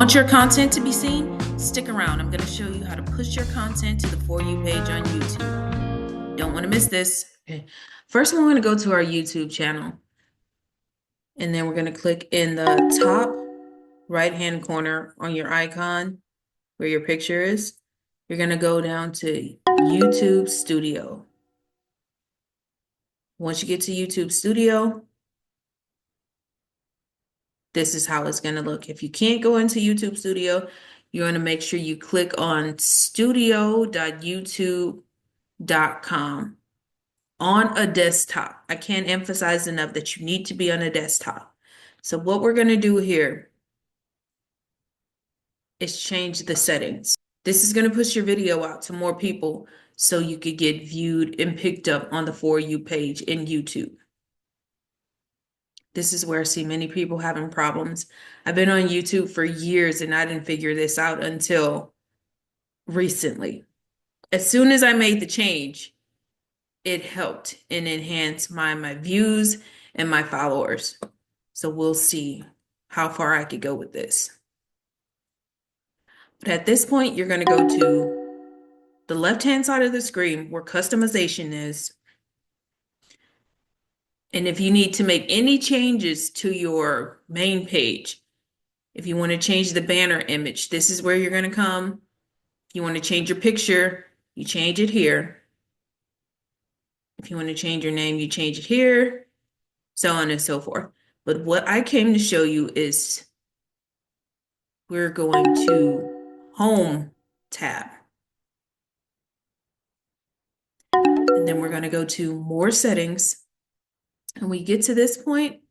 Want your content to be seen? Stick around. I'm going to show you how to push your content to the For You page on YouTube. Don't want to miss this. Okay. First, we're going to go to our YouTube channel. And then we're going to click in the top right-hand corner on your icon where your picture is. You're going to go down to YouTube Studio. Once you get to YouTube Studio, this is how it's going to look. If you can't go into YouTube Studio, you're going to make sure you click on studio.youtube.com on a desktop. I can't emphasize enough that you need to be on a desktop. So what we're going to do here is change the settings. This is going to push your video out to more people so you could get viewed and picked up on the For You page in YouTube. This is where I see many people having problems. I've been on YouTube for years and I didn't figure this out until recently. As soon as I made the change, it helped and enhanced my views and my followers. So we'll see how far I could go with this. But at this point, you're going to go to the left-hand side of the screen where customization is. And if you need to make any changes to your main page, if you want to change the banner image, this is where you're going to come. If you want to change your picture, you change it here. If you want to change your name, you change it here, so on and so forth. But what I came to show you is we're going to Home tab. And then we're going to go to More Settings. And we get to this point,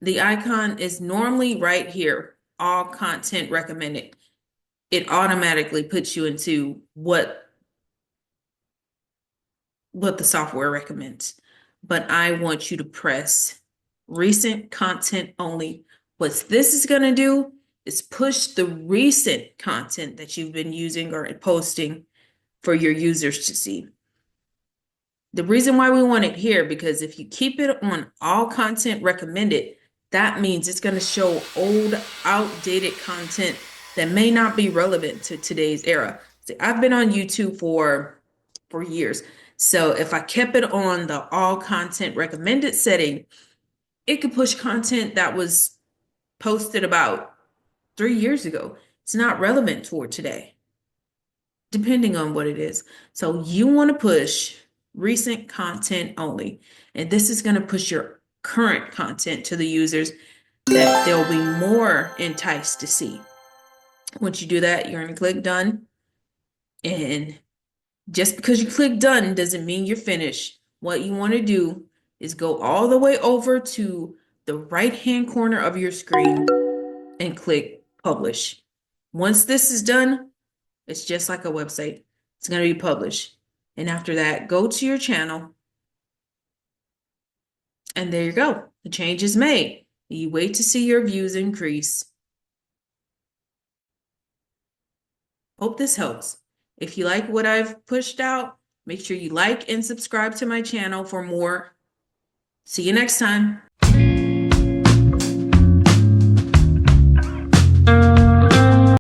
the icon is normally right here, All Content Recommended. It automatically puts you into what the software recommends. But I want you to press Recent Content Only. What this is going to do is push the recent content that you've been using or posting for your users to see. The reason why we want it here, because if you keep it on All Content Recommended, that means it's going to show old, outdated content that may not be relevant to today's era. See, I've been on YouTube for years. So if I kept it on the All Content Recommended setting, it could push content that was posted about 3 years ago. It's not relevant toward today, depending on what it is. So you want to push recent content only. And this is going to push your current content to the users that they'll be more enticed to see. Once you do that, you're going to click done. And just because you click done doesn't mean you're finished. What you want to do is go all the way over to the right-hand corner of your screen and click publish. Once this is done, it's just like a website. It's going to be published. And after that, go to your channel. And there you go. The change is made. You wait to see your views increase. Hope this helps. If you like what I've pushed out, make sure you like and subscribe to my channel for more. See you next time.